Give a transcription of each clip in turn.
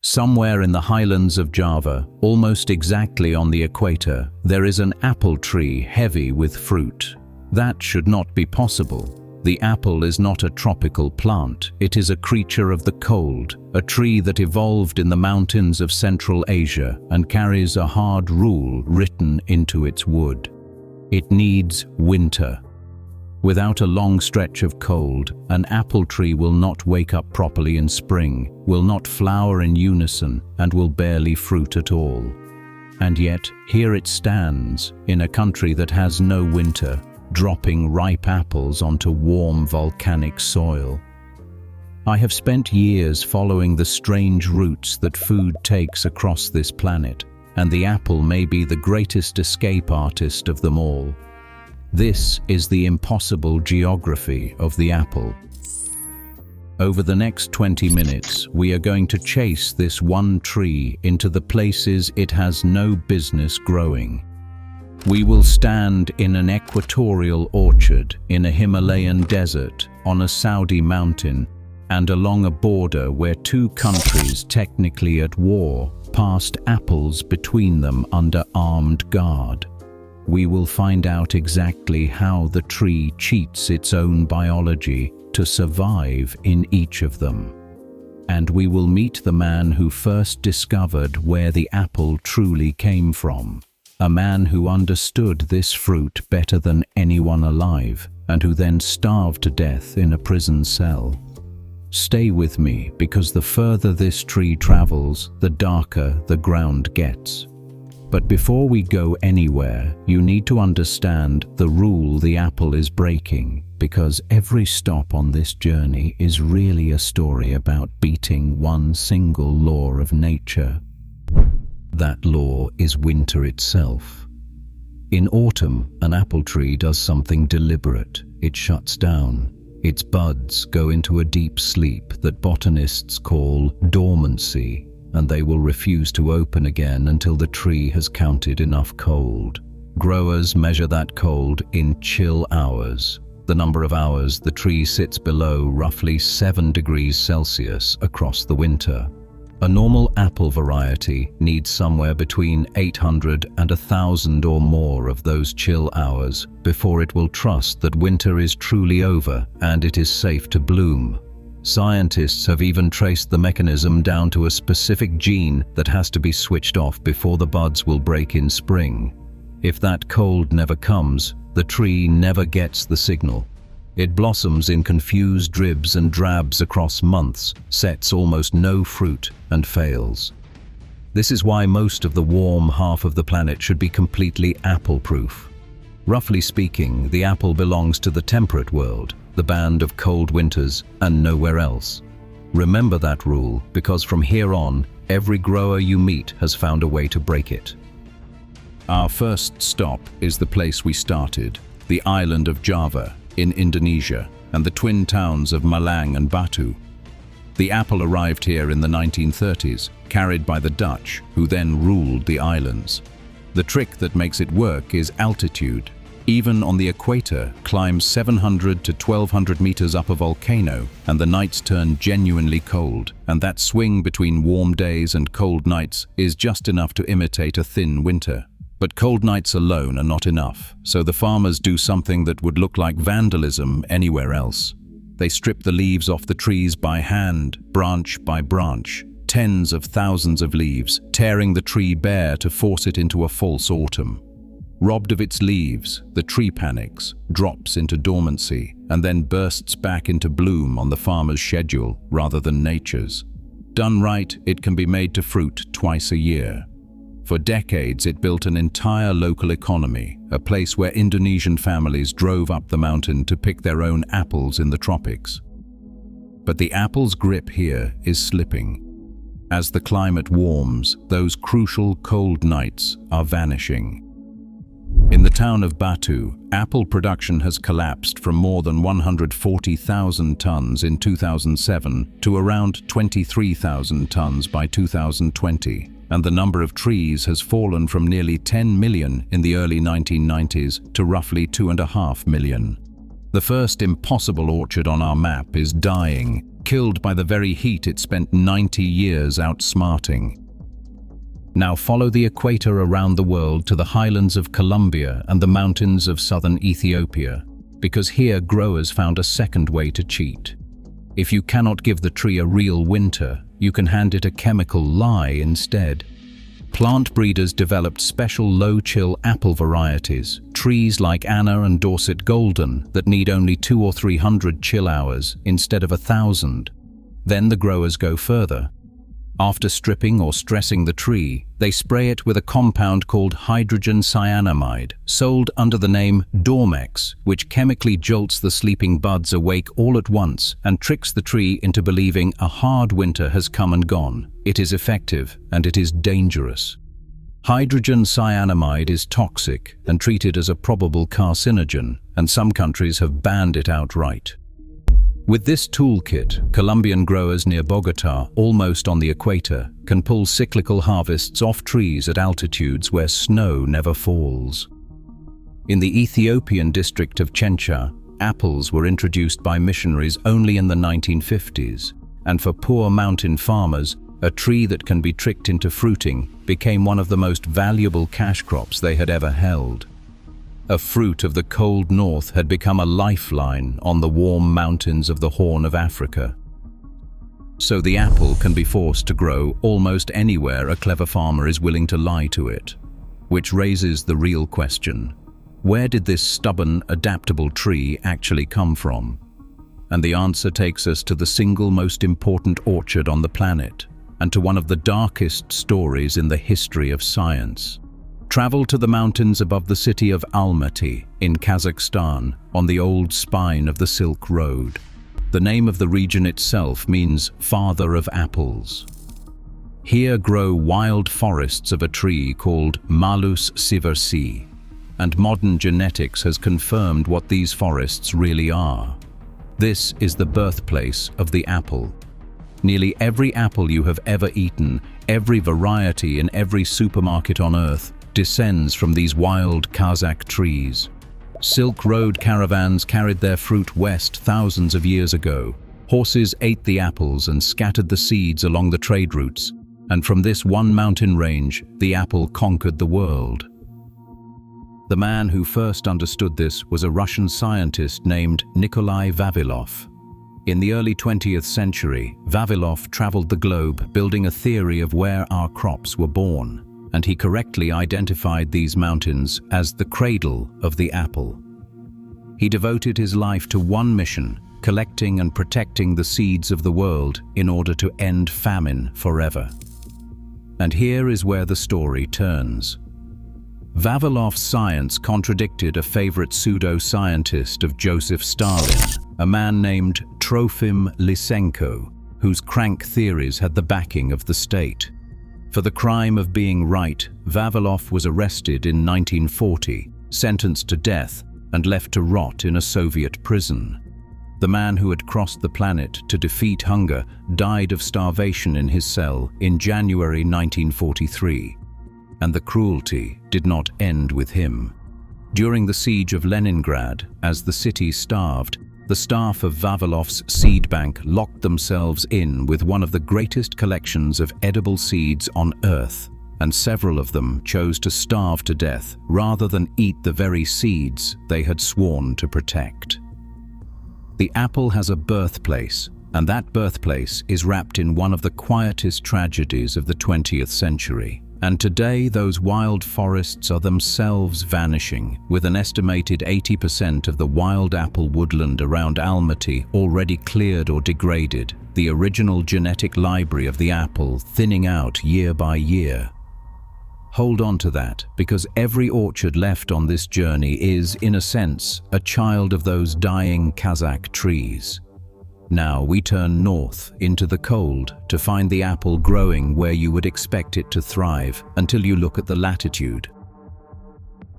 Somewhere in the highlands of Java, almost exactly on the equator, there is an apple tree heavy with fruit. That should not be possible. The apple is not a tropical plant, it is a creature of the cold, a tree that evolved in the mountains of Central Asia and carries a hard rule written into its wood. It needs winter. Without a long stretch of cold, an apple tree will not wake up properly in spring, will not flower in unison, and will barely fruit at all. And yet, here it stands, in a country that has no winter, dropping ripe apples onto warm volcanic soil. I have spent years following the strange routes that food takes across this planet, and the apple may be the greatest escape artist of them all. This is the impossible geography of the apple. Over the next 20 minutes, we are going to chase this one tree into the places it has no business growing. We will stand in an equatorial orchard, in a Himalayan desert, on a Saudi mountain, and along a border where two countries technically at war passed apples between them under armed guard. We will find out exactly how the tree cheats its own biology to survive in each of them. And we will meet the man who first discovered where the apple truly came from. A man who understood this fruit better than anyone alive, and who then starved to death in a prison cell. Stay with me, because the further this tree travels, the darker the ground gets. But before we go anywhere, you need to understand the rule the apple is breaking, because every stop on this journey is really a story about beating one single law of nature. That law is winter itself. In autumn, an apple tree does something deliberate. It shuts down. Its buds go into a deep sleep that botanists call dormancy, and they will refuse to open again until the tree has counted enough cold. Growers measure that cold in chill hours, the number of hours the tree sits below roughly 7 degrees Celsius across the winter. A normal apple variety needs somewhere between 800 and 1,000 or more of those chill hours before it will trust that winter is truly over and it is safe to bloom. Scientists have even traced the mechanism down to a specific gene that has to be switched off before the buds will break in spring. If that cold never comes, the tree never gets the signal. It blossoms in confused dribs and drabs across months, sets almost no fruit, and fails. This is why most of the warm half of the planet should be completely apple-proof. Roughly speaking, the apple belongs to the temperate world, the band of cold winters, and nowhere else. Remember that rule, because from here on, every grower you meet has found a way to break it. Our first stop is the place we started, the island of Java, in Indonesia, and the twin towns of Malang and Batu. The apple arrived here in the 1930s, carried by the Dutch, who then ruled the islands. The trick that makes it work is altitude. Even on the equator, climb 700 to 1,200 meters up a volcano, and the nights turn genuinely cold, and that swing between warm days and cold nights is just enough to imitate a thin winter. But cold nights alone are not enough, so the farmers do something that would look like vandalism anywhere else. They strip the leaves off the trees by hand, branch by branch, tens of thousands of leaves, tearing the tree bare to force it into a false autumn. Robbed of its leaves, the tree panics, drops into dormancy, and then bursts back into bloom on the farmer's schedule rather than nature's. Done right, it can be made to fruit twice a year. For decades, it built an entire local economy, a place where Indonesian families drove up the mountain to pick their own apples in the tropics. But the apple's grip here is slipping. As the climate warms, those crucial cold nights are vanishing. In the town of Batu, apple production has collapsed from more than 140,000 tons in 2007 to around 23,000 tons by 2020. And the number of trees has fallen from nearly 10 million in the early 1990s to roughly 2.5 million. The first impossible orchard on our map is dying, killed by the very heat it spent 90 years outsmarting. Now follow the equator around the world to the highlands of Colombia and the mountains of southern Ethiopia, because here growers found a second way to cheat. If you cannot give the tree a real winter, you can hand it a chemical lie instead. Plant breeders developed special low-chill apple varieties, trees like Anna and Dorset Golden that need only 200 or 300 chill hours instead of 1,000. Then the growers go further. After stripping or stressing the tree, they spray it with a compound called hydrogen cyanamide, sold under the name Dormex, which chemically jolts the sleeping buds awake all at once and tricks the tree into believing a hard winter has come and gone. It is effective and it is dangerous. Hydrogen cyanamide is toxic and treated as a probable carcinogen, and some countries have banned it outright. With this toolkit, Colombian growers near Bogotá, almost on the equator, can pull cyclical harvests off trees at altitudes where snow never falls. In the Ethiopian district of Chencha, apples were introduced by missionaries only in the 1950s, and for poor mountain farmers, a tree that can be tricked into fruiting became one of the most valuable cash crops they had ever held. A fruit of the cold north had become a lifeline on the warm mountains of the Horn of Africa. So the apple can be forced to grow almost anywhere a clever farmer is willing to lie to it. Which raises the real question: where did this stubborn, adaptable tree actually come from? And the answer takes us to the single most important orchard on the planet, and to one of the darkest stories in the history of science. Travel to the mountains above the city of Almaty in Kazakhstan on the old spine of the Silk Road. The name of the region itself means father of apples. Here grow wild forests of a tree called Malus sieversii, and modern genetics has confirmed what these forests really are. This is the birthplace of the apple. Nearly every apple you have ever eaten, every variety in every supermarket on earth, descends from these wild Kazakh trees. Silk Road caravans carried their fruit west thousands of years ago. Horses ate the apples and scattered the seeds along the trade routes, and from this one mountain range, the apple conquered the world. The man who first understood this was a Russian scientist named Nikolai Vavilov. In the early 20th century, Vavilov traveled the globe building a theory of where our crops were born, and he correctly identified these mountains as the cradle of the apple. He devoted his life to one mission: collecting and protecting the seeds of the world in order to end famine forever. And here is where the story turns. Vavilov's science contradicted a favorite pseudo-scientist of Joseph Stalin, a man named Trofim Lysenko, whose crank theories had the backing of the state. For the crime of being right, Vavilov was arrested in 1940, sentenced to death, and left to rot in a Soviet prison. The man who had crossed the planet to defeat hunger died of starvation in his cell in January 1943. And the cruelty did not end with him. During the siege of Leningrad, as the city starved, the staff of Vavilov's seed bank locked themselves in with one of the greatest collections of edible seeds on Earth, and several of them chose to starve to death rather than eat the very seeds they had sworn to protect. The apple has a birthplace, and that birthplace is wrapped in one of the quietest tragedies of the 20th century. And today those wild forests are themselves vanishing, with an estimated 80% of the wild apple woodland around Almaty already cleared or degraded, the original genetic library of the apple thinning out year by year. Hold on to that, because every orchard left on this journey is, in a sense, a child of those dying Kazakh trees. Now we turn north into the cold to find the apple growing where you would expect it to thrive until you look at the latitude.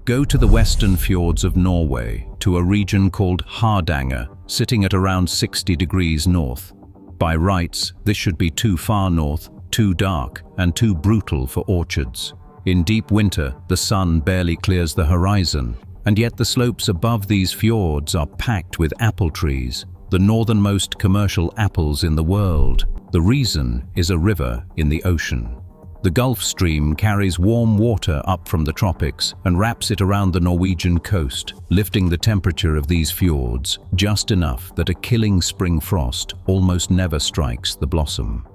Go to the western fjords of Norway, to a region called Hardanger, sitting at around 60 degrees north. By rights, this should be too far north, too dark, and too brutal for orchards. In deep winter, the sun barely clears the horizon, And yet the slopes above these fjords are packed with apple trees, the northernmost commercial apples in the world. The reason is a river in the ocean. The Gulf Stream carries warm water up from the tropics and wraps it around the Norwegian coast, lifting the temperature of these fjords just enough that a killing spring frost almost never strikes the blossom.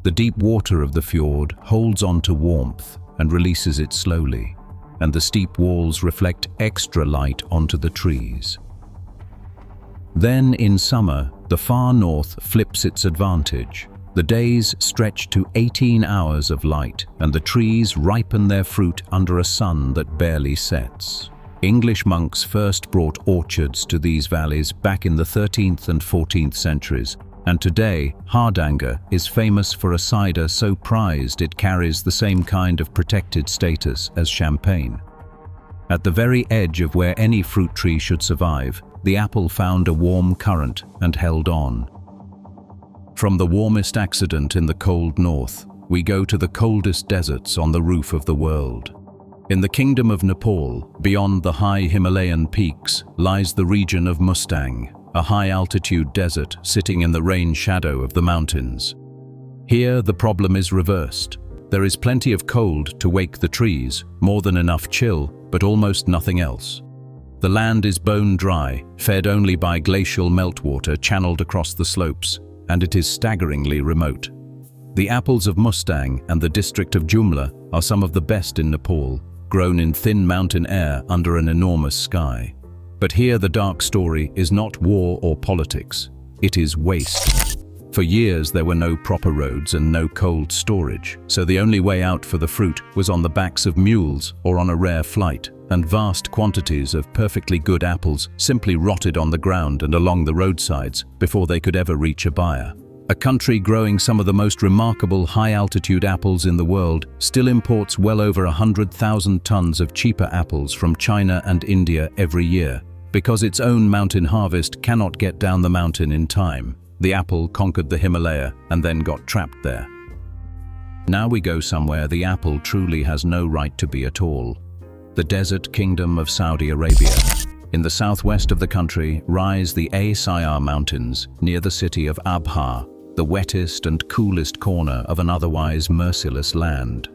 The deep water of the fjord holds on to warmth and releases it slowly, and the steep walls reflect extra light onto the trees. Then in summer, the far north flips its advantage. The days stretch to 18 hours of light, and the trees ripen their fruit under a sun that barely sets. English monks first brought orchards to these valleys back in the 13th and 14th centuries, and today Hardanger is famous for a cider so prized it carries the same kind of protected status as champagne. At the very edge of where any fruit tree should survive, the apple found a warm current and held on. From the warmest accident in the cold north, we go to the coldest deserts on the roof of the world. In the kingdom of Nepal, beyond the high Himalayan peaks, lies the region of Mustang, a high-altitude desert sitting in the rain shadow of the mountains. Here, the problem is reversed. There is plenty of cold to wake the trees, more than enough chill, but almost nothing else. The land is bone dry, fed only by glacial meltwater channeled across the slopes, and it is staggeringly remote. The apples of Mustang and the district of Jumla are some of the best in Nepal, grown in thin mountain air under an enormous sky. But here the dark story is not war or politics, it is waste. For years there were no proper roads and no cold storage, so the only way out for the fruit was on the backs of mules or on a rare flight, and vast quantities of perfectly good apples simply rotted on the ground and along the roadsides before they could ever reach a buyer. A country growing some of the most remarkable high-altitude apples in the world still imports well over 100,000 tons of cheaper apples from China and India every year, because its own mountain harvest cannot get down the mountain in time. The apple conquered the Himalaya and then got trapped there. Now we go somewhere the apple truly has no right to be at all. The desert kingdom of Saudi Arabia. In the southwest of the country rise the Sayar Mountains near the city of Abha, the wettest and coolest corner of an otherwise merciless land.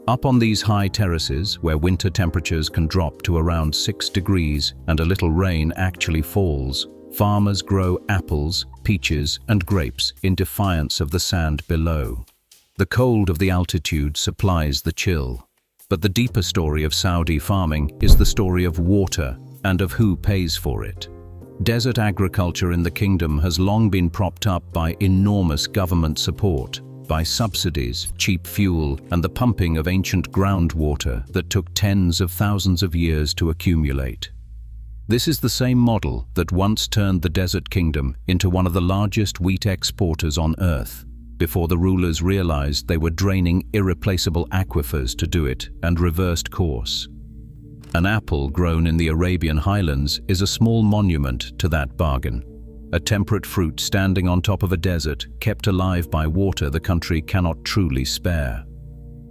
Up on these high terraces, where winter temperatures can drop to around 6 degrees and a little rain actually falls, farmers grow apples, peaches, and grapes in defiance of the sand below. The cold of the altitude supplies the chill. But the deeper story of Saudi farming is the story of water and of who pays for it. Desert agriculture in the kingdom has long been propped up by enormous government support, by subsidies, cheap fuel, and the pumping of ancient groundwater that took tens of thousands of years to accumulate. This is the same model that once turned the desert kingdom into one of the largest wheat exporters on earth, before the rulers realized they were draining irreplaceable aquifers to do it and reversed course. An apple grown in the Arabian highlands is a small monument to that bargain. A temperate fruit standing on top of a desert, kept alive by water the country cannot truly spare.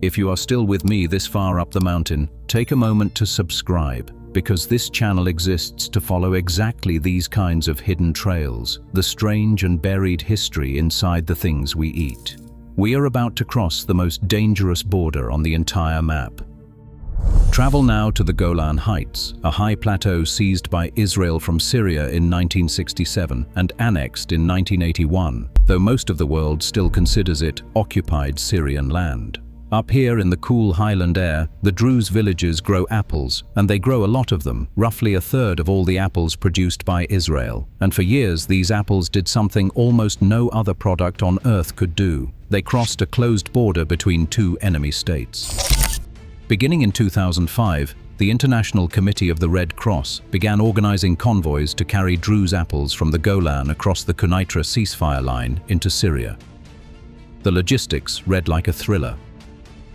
If you are still with me this far up the mountain, take a moment to subscribe, because this channel exists to follow exactly these kinds of hidden trails, the strange and buried history inside the things we eat. We are about to cross the most dangerous border on the entire map. Travel now to the Golan Heights, a high plateau seized by Israel from Syria in 1967 and annexed in 1981, though most of the world still considers it occupied Syrian land. Up here in the cool highland air, the Druze villages grow apples, and they grow a lot of them, roughly a third of all the apples produced by Israel. And for years these apples did something almost no other product on earth could do. They crossed a closed border between two enemy states. Beginning in 2005, the International Committee of the Red Cross began organizing convoys to carry Druze apples from the Golan across the Kunitra ceasefire line into Syria. The logistics read like a thriller.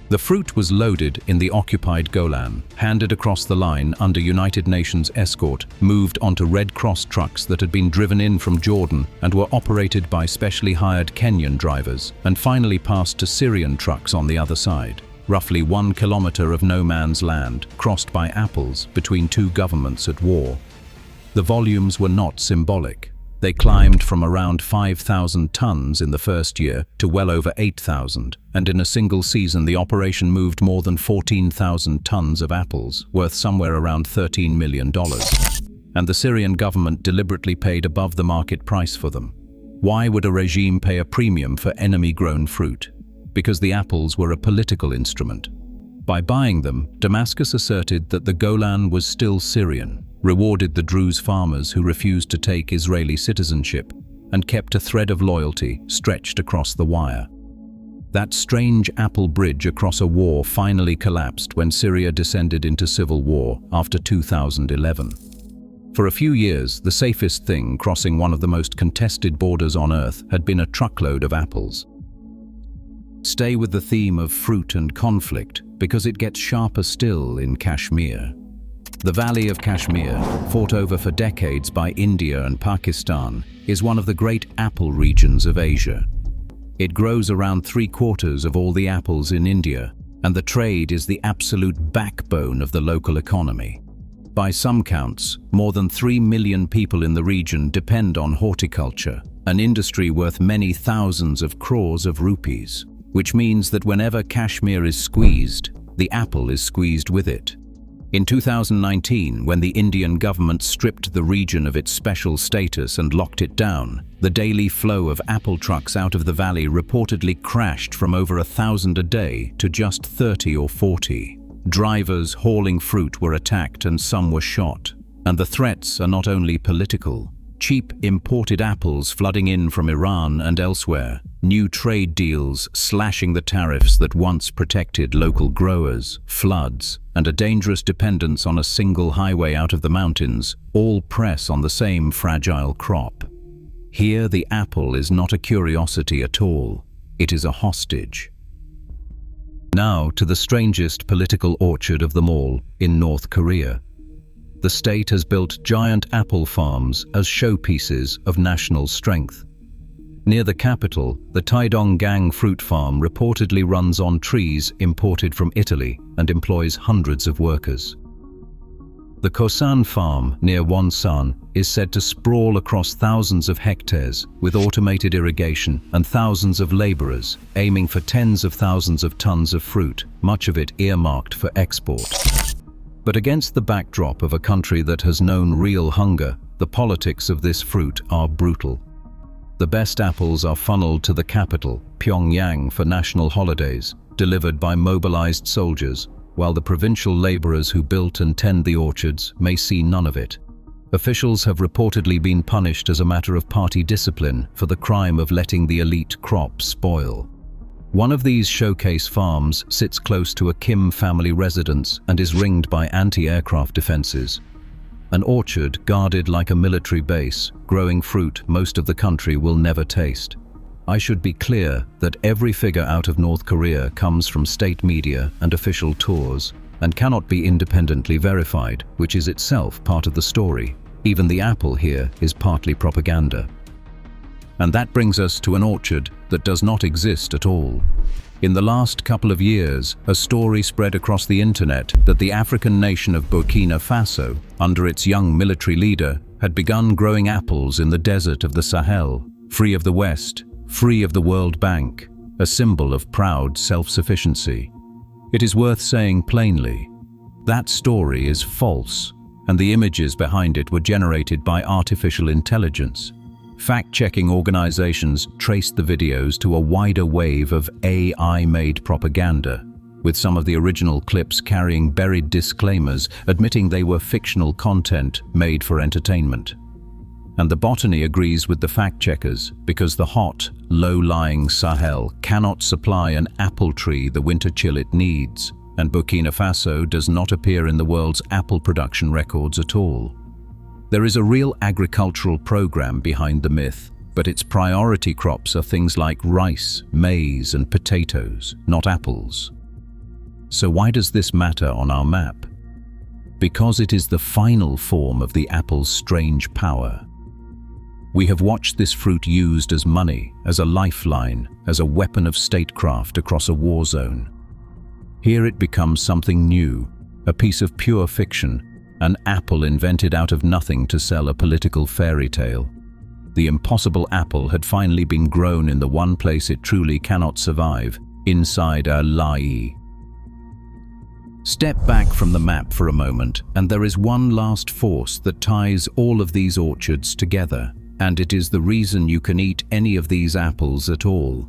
The fruit was loaded in the occupied Golan, handed across the line under United Nations escort, moved onto Red Cross trucks that had been driven in from Jordan and were operated by specially hired Kenyan drivers, and finally passed to Syrian trucks on the other side. roughly 1 kilometer of no man's land crossed by apples between two governments at war. The volumes were not symbolic. They climbed from around 5,000 tons in the first year to well over 8,000, and in a single season the operation moved more than 14,000 tons of apples, worth somewhere around $13 million. And the Syrian government deliberately paid above the market price for them. Why would a regime pay a premium for enemy-grown fruit? Because the apples were a political instrument. By buying them, Damascus asserted that the Golan was still Syrian, rewarded the Druze farmers who refused to take Israeli citizenship, and kept a thread of loyalty stretched across the wire. That strange apple bridge across a war finally collapsed when Syria descended into civil war after 2011. For a few years, the safest thing crossing one of the most contested borders on Earth had been a truckload of apples. Stay with the theme of fruit and conflict, because it gets sharper still in Kashmir. The Valley of Kashmir, fought over for decades by India and Pakistan, is one of the great apple regions of Asia. It grows around 3/4 of all the apples in India, and the trade is the absolute backbone of the local economy. By some counts, more than 3 million people in the region depend on horticulture, an industry worth many thousands of crores of rupees, which means that whenever Kashmir is squeezed, the apple is squeezed with it. In 2019, when the Indian government stripped the region of its special status and locked it down, the daily flow of apple trucks out of the valley reportedly crashed from over 1,000 a day to just 30 or 40. Drivers hauling fruit were attacked and some were shot. And the threats are not only political. Cheap imported apples flooding in from Iran and elsewhere, new trade deals slashing the tariffs that once protected local growers, floods, and a dangerous dependence on a single highway out of the mountains all press on the same fragile crop. Here the apple is not a curiosity at all, it is a hostage. Now to the strangest political orchard of them all, in North Korea. The state has built giant apple farms as showpieces of national strength. Near the capital, the Taedonggang fruit farm reportedly runs on trees imported from Italy and employs hundreds of workers. The Kosan farm near Wonsan is said to sprawl across thousands of hectares with automated irrigation and thousands of laborers aiming for tens of thousands of tons of fruit, much of it earmarked for export. But against the backdrop of a country that has known real hunger, the politics of this fruit are brutal. The best apples are funneled to the capital, Pyongyang, for national holidays, delivered by mobilized soldiers, while the provincial laborers who built and tend the orchards may see none of it. Officials have reportedly been punished as a matter of party discipline for the crime of letting the elite crop spoil. One of these showcase farms sits close to a Kim family residence and is ringed by anti-aircraft defenses. An orchard guarded like a military base, growing fruit most of the country will never taste. I should be clear that every figure out of North Korea comes from state media and official tours and cannot be independently verified, which is itself part of the story. Even the apple here is partly propaganda. And that brings us to an orchard that does not exist at all. In the last couple of years, a story spread across the internet that the African nation of Burkina Faso, under its young military leader, had begun growing apples in the desert of the Sahel, free of the West, free of the World Bank, a symbol of proud self-sufficiency. It is worth saying plainly, that story is false, and the images behind it were generated by artificial intelligence. Fact-checking organizations traced the videos to a wider wave of AI-made propaganda, with some of the original clips carrying buried disclaimers admitting they were fictional content made for entertainment. And the botany agrees with the fact-checkers because the hot, low-lying Sahel cannot supply an apple tree the winter chill it needs, and Burkina Faso does not appear in the world's apple production records at all. There is a real agricultural program behind the myth, but its priority crops are things like rice, maize, and potatoes, not apples. So why does this matter on our map? Because it is the final form of the apple's strange power. We have watched this fruit used as money, as a lifeline, as a weapon of statecraft across a war zone. Here it becomes something new, a piece of pure fiction, an apple invented out of nothing to sell a political fairy tale. The impossible apple had finally been grown in the one place it truly cannot survive, inside Almaty. Step back from the map for a moment, and there is one last force that ties all of these orchards together, and it is the reason you can eat any of these apples at all.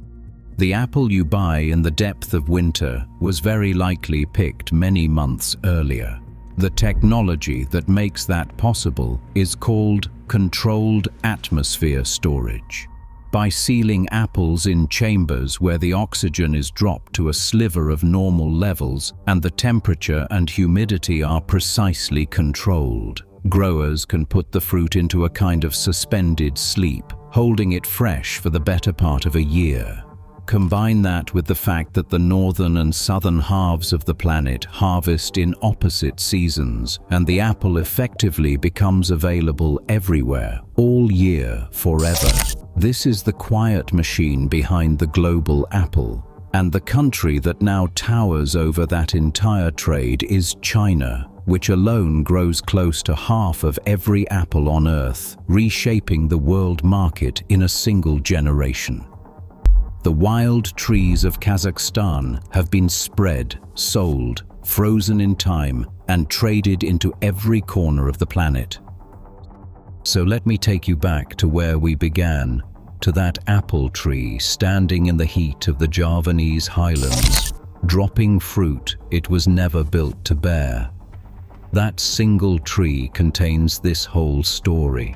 The apple you buy in the depth of winter was very likely picked many months earlier. The technology that makes that possible is called controlled atmosphere storage. By sealing apples in chambers where the oxygen is dropped to a sliver of normal levels and the temperature and humidity are precisely controlled, growers can put the fruit into a kind of suspended sleep, holding it fresh for the better part of a year. Combine that with the fact that the northern and southern halves of the planet harvest in opposite seasons, and the apple effectively becomes available everywhere, all year, forever. This is the quiet machine behind the global apple, and the country that now towers over that entire trade is China, which alone grows close to half of every apple on Earth, reshaping the world market in a single generation. The wild trees of Kazakhstan have been spread, sold, frozen in time, and traded into every corner of the planet. So let me take you back to where we began, to that apple tree standing in the heat of the Javanese highlands, dropping fruit it was never built to bear. That single tree contains this whole story.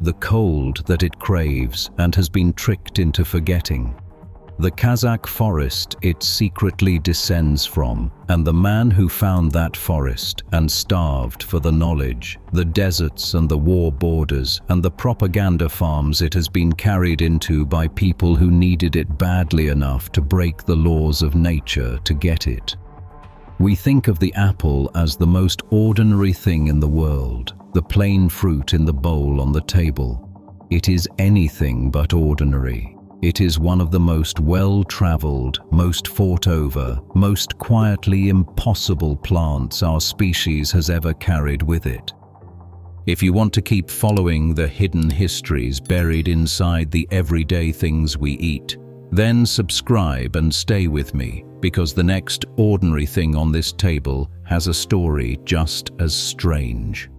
The cold that it craves and has been tricked into forgetting, the Kazakh forest it secretly descends from, and the man who found that forest and starved for the knowledge, the deserts and the war borders and the propaganda farms it has been carried into by people who needed it badly enough to break the laws of nature to get it. We think of the apple as the most ordinary thing in the world, the plain fruit in the bowl on the table. It is anything but ordinary. It is one of the most well-traveled, most fought over, most quietly impossible plants our species has ever carried with it. If you want to keep following the hidden histories buried inside the everyday things we eat, then subscribe and stay with me, because the next ordinary thing on this table has a story just as strange.